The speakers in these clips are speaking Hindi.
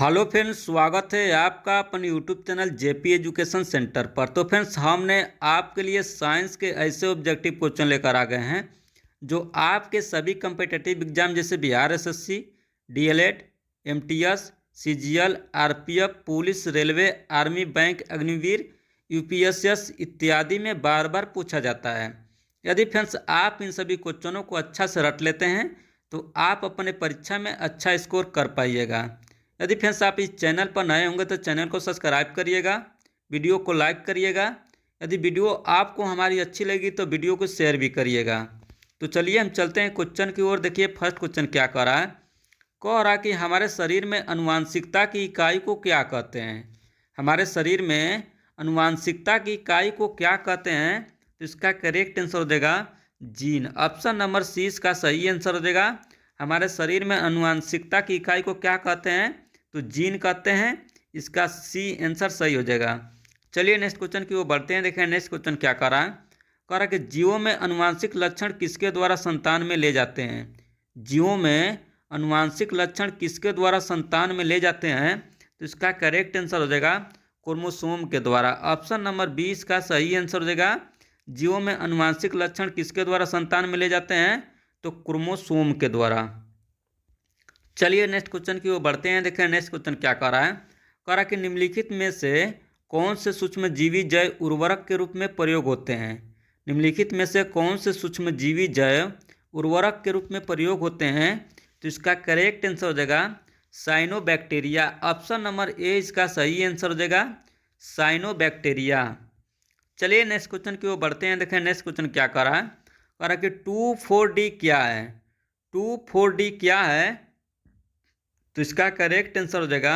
हेलो फ्रेंड्स, स्वागत है आपका अपन YouTube channel JP education centre पर। तो फ्रेंड्स, हमने आपके लिए साइंस के ऐसे ऑब्जेक्टिव क्वेश्चन लेकर आ गए हैं जो आपके सभी कम्पिटिटिव एग्जाम जैसे Bihar SSC, DElEd, MTS, CGL, RPF, police, railway, army, bank, Agniveer, UPSS इत्यादि में बार बार पूछा जाता है। यदि फ्रेंड्स आप इन सभी क्वेश्चनों को अच्छा से रट लेते हैं तो आप अपने परीक्षा में अच्छा स्कोर कर पाइएगा। यदि फ्रेंड्स आप इस चैनल पर नए होंगे तो चैनल को सब्सक्राइब करिएगा, वीडियो को लाइक करिएगा। यदि वीडियो आपको हमारी अच्छी लगी तो वीडियो को शेयर भी करिएगा। तो चलिए हम चलते हैं क्वेश्चन की ओर। देखिए फर्स्ट क्वेश्चन क्या कह रहा है। कह रहा कि हमारे शरीर में आनुवांशिकता की इकाई को क्या कहते हैं। हमारे शरीर में आनुवांशिकता की इकाई को क्या कहते हैं। तो इसका करेक्ट आंसर हो जाएगा जीन। ऑप्शन नंबर सी इसका सही आंसर हो जाएगा। हमारे शरीर में आनुवांशिकता की इकाई को क्या कहते हैं तो जीन कहते हैं। इसका सी आंसर सही हो जाएगा। चलिए नेक्स्ट क्वेश्चन की ओर बढ़ते हैं। देखें नेक्स्ट क्वेश्चन क्या कह रहा है। कह रहा है कि जीवों में आनुवांशिक लक्षण किसके द्वारा संतान में ले जाते हैं। जीवों में आनुवांशिक लक्षण किसके द्वारा संतान में ले जाते हैं तो इसका करेक्ट आंसर हो जाएगा क्रोमोसोम के द्वारा। ऑप्शन नंबर 20 का सही आंसर हो जाएगा। जीवों में आनुवांशिक लक्षण किसके द्वारा संतान में ले जाते हैं तो क्रोमोसोम के द्वारा। चलिए नेक्स्ट क्वेश्चन की ओर बढ़ते हैं। देखें नेक्स्ट क्वेश्चन क्या कह रहा है। कह रहा कि निम्नलिखित में से कौन से सूक्ष्मजीवी जैव उर्वरक के रूप में प्रयोग होते हैं। निम्नलिखित में से कौन से सूक्ष्मजीवी जैव उर्वरक के रूप में प्रयोग होते हैं तो इसका करेक्ट आंसर हो जाएगा साइनोबैक्टीरिया। ऑप्शन नंबर ए इसका सही आंसर हो जाएगा साइनोबैक्टीरिया। चलिए नेक्स्ट क्वेश्चन की ओर बढ़ते हैं। देखें नेक्स्ट क्वेश्चन क्या कह रहा है। कह रहा कि 2,4-D क्या है। 2,4-D क्या है तो इसका करेक्ट आंसर हो जाएगा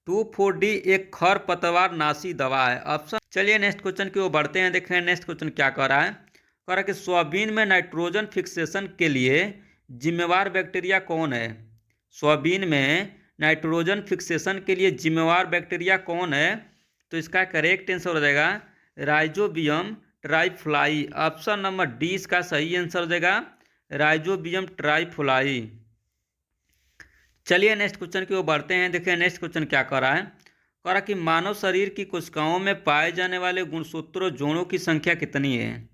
2,4-D एक खरपतवार नाशी दवा है। ऑप्शन। चलिए नेक्स्ट क्वेश्चन की ओर बढ़ते हैं। देखें नेक्स्ट क्वेश्चन क्या कह रहा है। कह रहा है कि सोयाबीन में नाइट्रोजन फिक्सेशन के लिए जिम्मेवार बैक्टीरिया कौन है। सोयाबीन में नाइट्रोजन फिक्सेशन के लिए जिम्मेवार बैक्टीरिया कौन है तो इसका करेक्ट आंसर हो जाएगा राइजोबियम ट्राइफ्लाई। ऑप्शन नंबर डी इसका सही आंसर हो जाएगा राइजोबियम ट्राइफ्लाई। चलिए नेक्स्ट क्वेश्चन की ओर बढ़ते हैं। देखिए नेक्स्ट क्वेश्चन क्या कह रहा है। कह रहा कि मानव शरीर की कोशिकाओं में पाए जाने वाले गुणसूत्रों जोड़ों की संख्या कितनी है।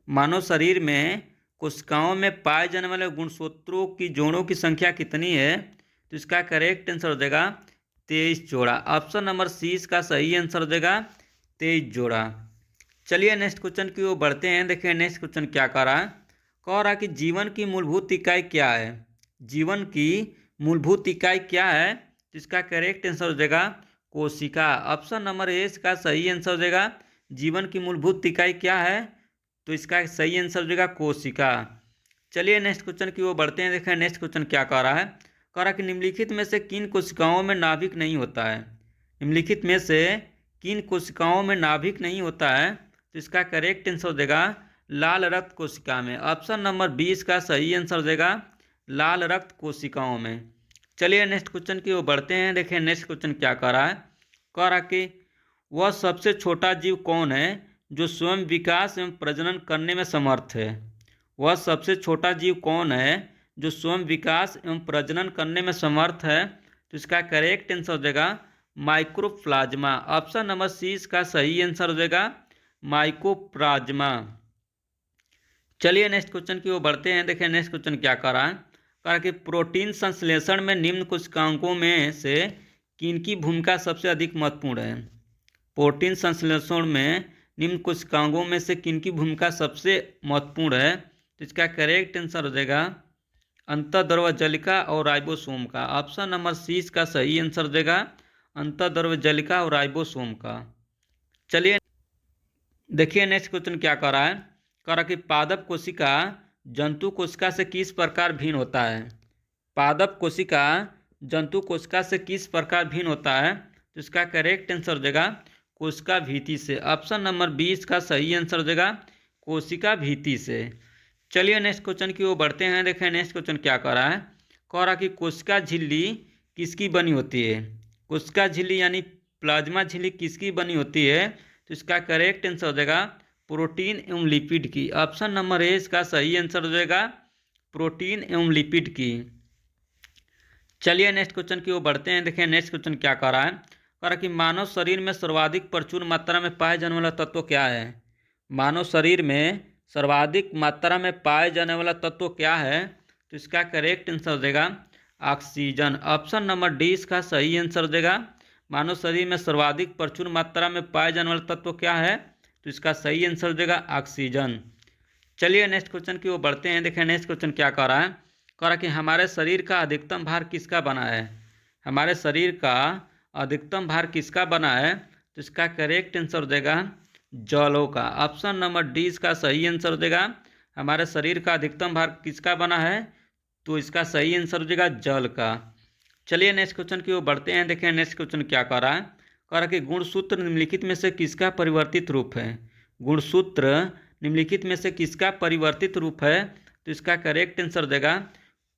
मानव शरीर में कोशिकाओं में पाए जाने वाले गुणसूत्रों की जोड़ों की संख्या कितनी है तो इसका करेक्ट आंसर हो जाएगा 23 जोड़ा। ऑप्शन नंबर सी इसका सही आंसर हो जाएगा 23 जोड़ा। चलिए नेक्स्ट क्वेश्चन की ओर बढ़ते हैं। देखिए नेक्स्ट क्वेश्चन क्या कह रहा है। कह रहा कि जीवन की मूलभूत इकाई क्या है। जीवन की मूलभूत इकाई क्या है तो इसका करेक्ट आंसर हो जाएगा कोशिका। ऑप्शन नंबर ए इसका सही आंसर हो जाएगा जीवन की मूलभूत इकाई क्या है तो इसका सही आंसर हो जाएगा कोशिका। चलिए नेक्स्ट क्वेश्चन की ओर बढ़ते हैं। देखें नेक्स्ट क्वेश्चन क्या कह रहा है। कह रहा कि निम्नलिखित में से किन कोशिकाओं में नाभिक नहीं होता है। निम्नलिखित में से किन कोशिकाओं में नाभिक नहीं होता है तो इसका करेक्ट आंसर हो जाएगा लाल रक्त कोशिका में। ऑप्शन नंबर 20 का सही आंसर हो जाएगा लाल रक्त कोशिकाओं में। चलिए नेक्स्ट क्वेश्चन की ओर बढ़ते हैं। देखें नेक्स्ट क्वेश्चन क्या कह रहा है। कह रहा कि वह सबसे छोटा जीव कौन है जो स्वयं विकास एवं प्रजनन करने में समर्थ है। वह सबसे छोटा जीव कौन है जो स्वयं विकास एवं प्रजनन करने में समर्थ है तो इसका करेक्ट आंसर हो जाएगा माइक्रोप्लाज्मा। ऑप्शन नंबर सी इसका सही आंसर हो जाएगा माइक्रोप्लाज्मा। चलिए नेक्स्ट क्वेश्चन की ओर बढ़ते हैं। देखें नेक्स्ट क्वेश्चन क्या कह रहा है। कहा कि प्रोटीन संश्लेषण में निम्न कोशिकाओं में से किनकी भूमिका सबसे अधिक महत्वपूर्ण है। प्रोटीन संश्लेषण में निम्न कोशिकाओं में से किनकी भूमिका सबसे महत्वपूर्ण है तो इसका करेक्ट आंसर हो जाएगा अंतर्द्रव्यजलिका और राइबोसोम का। ऑप्शन नंबर सी इसका सही आंसर हो जाएगा अंतर्द्रव्यजलिका और राइबोसोम का। चलिए देखिए नेक्स्ट क्वेश्चन क्या कह रहा है। कह रहा कि पादप कोशिका जंतु कोशिका से किस प्रकार भिन्न होता है। पादप कोशिका जंतु कोशिका से किस प्रकार भिन्न होता है तो इसका करेक्ट आंसर हो जाएगा कोशिका भित्ति से। ऑप्शन नंबर 20 का सही आंसर हो जाएगा कोशिका भित्ति से। चलिए नेक्स्ट क्वेश्चन की ओर बढ़ते हैं। देखें नेक्स्ट क्वेश्चन क्या कह रहा है। कह रहा कि कोशिका झिल्ली किसकी बनी होती है। कोशिका झिल्ली यानी प्लाज्मा झिल्ली किसकी बनी होती है तो इसका करेक्ट आंसर हो जाएगा प्रोटीन एवं लिपिड की। ऑप्शन नंबर ए इसका सही आंसर हो जाएगा प्रोटीन एवं लिपिड की। चलिए नेक्स्ट क्वेश्चन की ओर बढ़ते हैं। देखिए नेक्स्ट क्वेश्चन क्या कह रहा है। कह रहा कि मानव शरीर में सर्वाधिक प्रचुर मात्रा में पाए जाने वाला तत्व क्या है। मानव शरीर में सर्वाधिक मात्रा में पाए जाने वाला तत्व क्या है। तो इसका करेक्ट आंसर देगा ऑक्सीजन। ऑप्शन नंबर डी इसका सही आंसर देगा। मानव शरीर में सर्वाधिक प्रचुर मात्रा में पाए जाने वाला तत्व क्या है। तो इसका सही आंसर देगा ऑक्सीजन। चलिए नेक्स्ट क्वेश्चन की ओर बढ़ते हैं। देखिए नेक्स्ट क्वेश्चन क्या कह रहा है। कह रहा कि हमारे शरीर का अधिकतम भार किसका बना है। हमारे शरीर का अधिकतम भार किसका बना है। तो इसका करेक्ट आंसर देगा जलों का। ऑप्शन नंबर डी इसका सही आंसर देगा। हमारे शरीर का अधिकतम भार किसका बना है। तो इसका सही आंसर देगा जल का। चलिए नेक्स्ट क्वेश्चन की ओर बढ़ते हैं। देखें नेक्स्ट क्वेश्चन क्या कह रहा है। कह रहा कि गुणसूत्र निम्नलिखित में से किसका परिवर्तित रूप है। गुणसूत्र निम्नलिखित में से किसका परिवर्तित रूप है। तो इसका करेक्ट आंसर देगा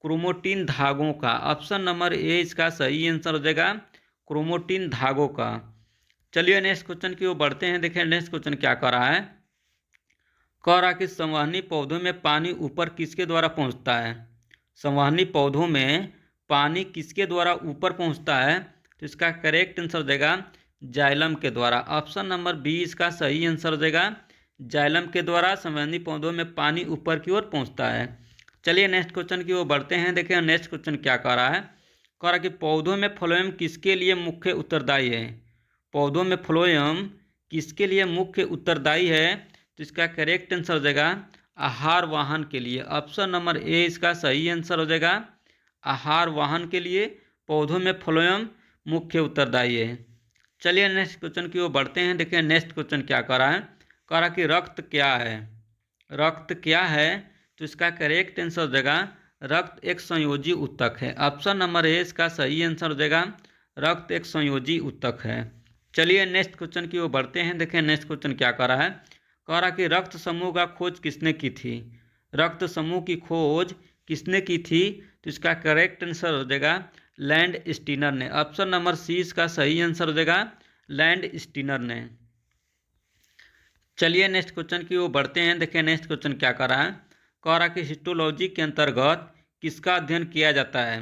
क्रोमोटिन धागों का। ऑप्शन नंबर ए इसका सही आंसर देगा क्रोमोटिन धागों का। चलिए नेक्स्ट क्वेश्चन की ओर बढ़ते हैं। देखें नेक्स्ट क्वेश्चन क्या कह रहा है। कह रहा कि संवहनी पौधों में पानी ऊपर किसके द्वारा पहुंचता है। संवहनी पौधों में पानी किसके द्वारा ऊपर पहुंचता है। तो इसका करेक्ट आंसर देगा जाइलम के द्वारा। ऑप्शन नंबर बी इसका सही आंसर देगा जाइलम के द्वारा संवहनी पौधों में पानी ऊपर की ओर पहुंचता है। चलिए नेक्स्ट क्वेश्चन की ओर बढ़ते हैं। देखिए नेक्स्ट क्वेश्चन क्या कह रहा है। कह रहा कि पौधों में फ्लोएम किसके लिए मुख्य उत्तरदायी है। पौधों में फ्लोएम किसके लिए मुख्य उत्तरदायी है। तो इसका करेक्ट आंसर देगा आहार वाहन के लिए। ऑप्शन नंबर ए इसका सही आंसर हो जाएगा आहार वाहन के लिए पौधों में फ्लोएम मुख्य उत्तरदायी है। चलिए नेक्स्ट क्वेश्चन की ओर बढ़ते हैं। देखिए नेक्स्ट क्वेश्चन क्या कह रहा है। कह रहा कि रक्त क्या है। रक्त क्या है। तो इसका करेक्ट आंसर देगा रक्त एक संयोजी ऊतक है। ऑप्शन नंबर ए इसका सही आंसर देगा रक्त एक संयोजी ऊतक है। चलिए नेक्स्ट क्वेश्चन की ओर बढ़ते हैं। देखें नेक्स्ट क्वेश्चन क्या कह रहा है। कह रहा कि रक्त समूह का खोज किसने की थी। रक्त समूह की खोज किसने की थी। तो इसका करेक्ट आंसर हो जाएगा लैंड स्टीनर ने। ऑप्शन नंबर सी इसका सही आंसर देगा लैंड स्टीनर ने। चलिए नेक्स्ट क्वेश्चन की ओर बढ़ते हैं। देखें नेक्स्ट क्वेश्चन क्या कर रहा है। कह रहा कि हिस्टोलॉजी के अंतर्गत किसका अध्ययन किया जाता है।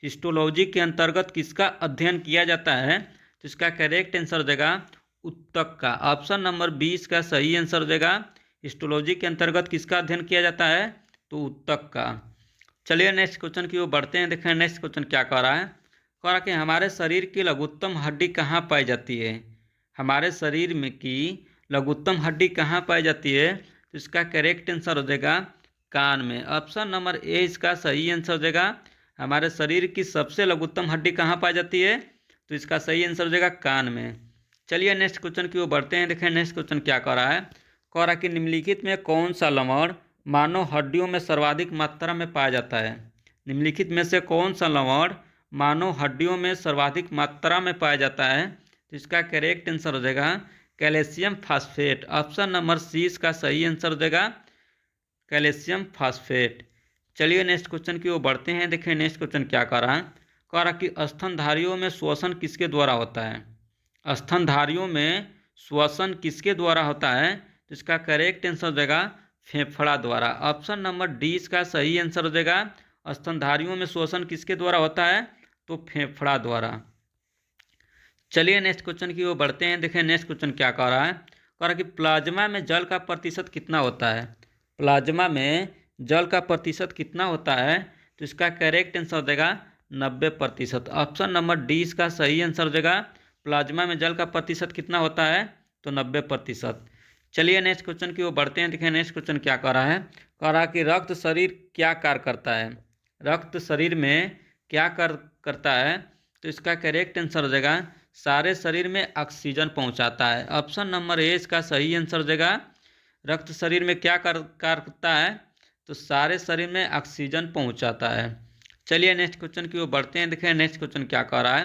हिस्टोलॉजी के अंतर्गत किसका अध्ययन किया जाता है। तो इसका करेक्ट आंसर देगा ऊतक का। ऑप्शन नंबर 20 का सही आंसर देगा हिस्टोलॉजी के अंतर्गत किसका अध्ययन किया जाता है। तो ऊतक का। चलिए नेक्स्ट क्वेश्चन की ओर बढ़ते हैं। देखें नेक्स्ट क्वेश्चन क्या कह रहा है। कह रहा कि हमारे शरीर की लघुत्तम हड्डी कहाँ पाई जाती है। हमारे शरीर में की लघुत्तम हड्डी कहाँ पाई जाती है। तो इसका करेक्ट आंसर हो जाएगा कान में। ऑप्शन नंबर ए इसका सही आंसर देगा हमारे शरीर की सबसे लघुत्तम हड्डी कहाँ पाई जाती है। तो इसका सही आंसर देगा कान में। चलिए नेक्स्ट क्वेश्चन की ओर बढ़ते हैं। देखें नेक्स्ट क्वेश्चन क्या कह रहा है। कह रहा कि निम्नलिखित में कौन सा लवण मानव हड्डियों में सर्वाधिक मात्रा में पाया जाता है। निम्नलिखित में से कौन सा लवण मानव हड्डियों में सर्वाधिक मात्रा में पाया जाता है। तो इसका करेक्ट आंसर हो जाएगा calcium phosphate. Option number C इसका सही आंसर देगा कैल्शियम फास्फेट। चलिए नेक्स्ट क्वेश्चन की ओर बढ़ते हैं। देखें नेक्स्ट क्वेश्चन क्या कह रहा है। कह रहा कि स्तनधारियों में श्वसन किसके द्वारा होता है। स्तनधारियों में श्वसन किसके द्वारा होता है। तो इसका करेक्ट आंसर देगा फेफड़ा द्वारा। ऑप्शन नंबर डी इसका सही आंसर देगा स्तनधारियों में श्वसन किसके द्वारा होता है। तो फेफड़ा द्वारा। चलिए नेक्स्ट क्वेश्चन की ओर बढ़ते हैं। देखें नेक्स्ट क्वेश्चन क्या कह रहा है। कह रहा कि प्लाज्मा में जल का प्रतिशत कितना होता है। प्लाज्मा में जल का प्रतिशत कितना होता है। तो इसका करेक्ट आंसर देगा 90%। ऑप्शन नंबर डी इसका सही आंसर देगा प्लाज्मा में जल का प्रतिशत कितना होता है। तो 90%। चलिए नेक्स्ट क्वेश्चन की ओर बढ़ते हैं। देखें नेक्स्ट क्वेश्चन क्या कह रहा है। कह रहा कि रक्त शरीर क्या कार्य करता है। रक्त शरीर में क्या करता है। तो इसका करेक्ट आंसर देगा सारे शरीर में ऑक्सीजन पहुंचाता है। ऑप्शन नंबर ए इसका सही आंसर देगा रक्त शरीर में क्या करता है। तो सारे शरीर में ऑक्सीजन पहुंचाता है। चलिए नेक्स्ट क्वेश्चन की ओर बढ़ते हैं। देखें नेक्स्ट क्वेश्चन क्या कह रहा है।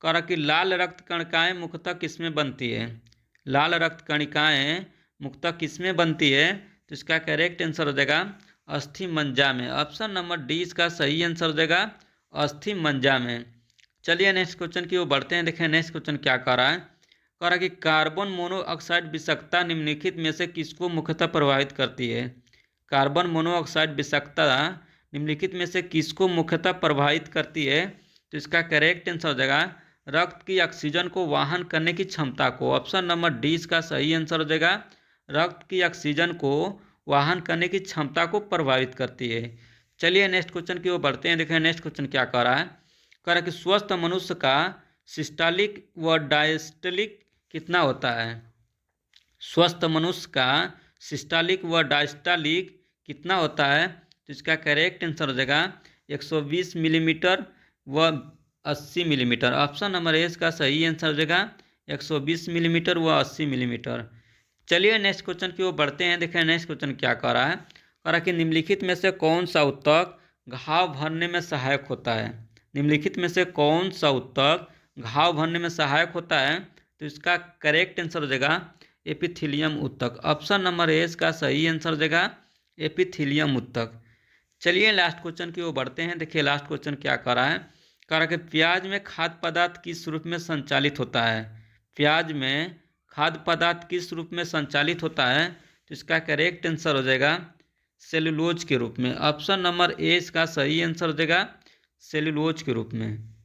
कह रहा कि लाल रक्त कणिकाएं मुख्यतः किसमें बनती है। लाल रक्त कणिकाएं मुख्यतः किसमें बनती है। तो इसका करेक्ट आंसर हो जाएगा अस्थि मज्जा में। ऑप्शन नंबर डी इसका सही आंसर देगा अस्थि मज्जा में। चलिए नेक्स्ट क्वेश्चन की ओर बढ़ते हैं। देखें नेक्स्ट क्वेश्चन क्या कह रहा है। कह रहा कि कार्बन मोनोऑक्साइड विषाक्तता निम्नलिखित में से किसको मुख्यतः प्रभावित करती है। कार्बन मोनोऑक्साइड विषाक्तता निम्नलिखित में से किसको मुख्यतः प्रभावित करती है। तो इसका करेक्ट आंसर हो जाएगा रक्त की ऑक्सीजन को वाहन करने की क्षमता को। ऑप्शन नंबर डी इसका सही आंसर हो जाएगा। रक्त की ऑक्सीजन को वाहन करने की क्षमता को प्रभावित करती है। चलिए नेक्स्ट क्वेश्चन की ओर बढ़ते हैं। देखें नेक्स्ट क्वेश्चन क्या कह रहा है। कह रहा है कि स्वस्थ मनुष्य का सिस्टोलिक व डायस्टोलिक कितना होता है। स्वस्थ मनुष्य का सिस्टोलिक व डायस्टोलिक कितना होता है। तो इसका करेक्ट आंसर हो जाएगा 120 मिलीमीटर व 80 मिलीमीटर। ऑप्शन नंबर ए इसका सही आंसर हो जाएगा 120 मिलीमीटर व 80 मिलीमीटर। चलिए नेक्स्ट क्वेश्चन की ओर बढ़ते हैं। देखें नेक्स्ट क्वेश्चन क्या कह रहा है। कह रहा है कि निम्नलिखित में से कौन सा उत्तक घाव भरने में सहायक होता है। निम्नलिखित में से कौन सा उत्तक घाव भरने में सहायक होता है। तो इसका करेक्ट आंसर हो जाएगा एपिथेलियम उत्तक। ऑप्शन नंबर ए इसका सही आंसर हो जाएगा एपिथेलियम उत्तक। चलिए लास्ट क्वेश्चन की ओर बढ़ते हैं। देखिए लास्ट क्वेश्चन क्या कह रहा है। कह रहा है कि प्याज में खाद्य पदार्थ किस रूप में संचालित होता है। प्याज में खाद्य पदार्थ किस रूप में संचालित होता है। तो इसका करेक्ट आंसर हो जाएगा सेलुलोज के रूप में। ऑप्शन नंबर ए इसका सही आंसर हो जाएगा सेलुलोज के रूप में।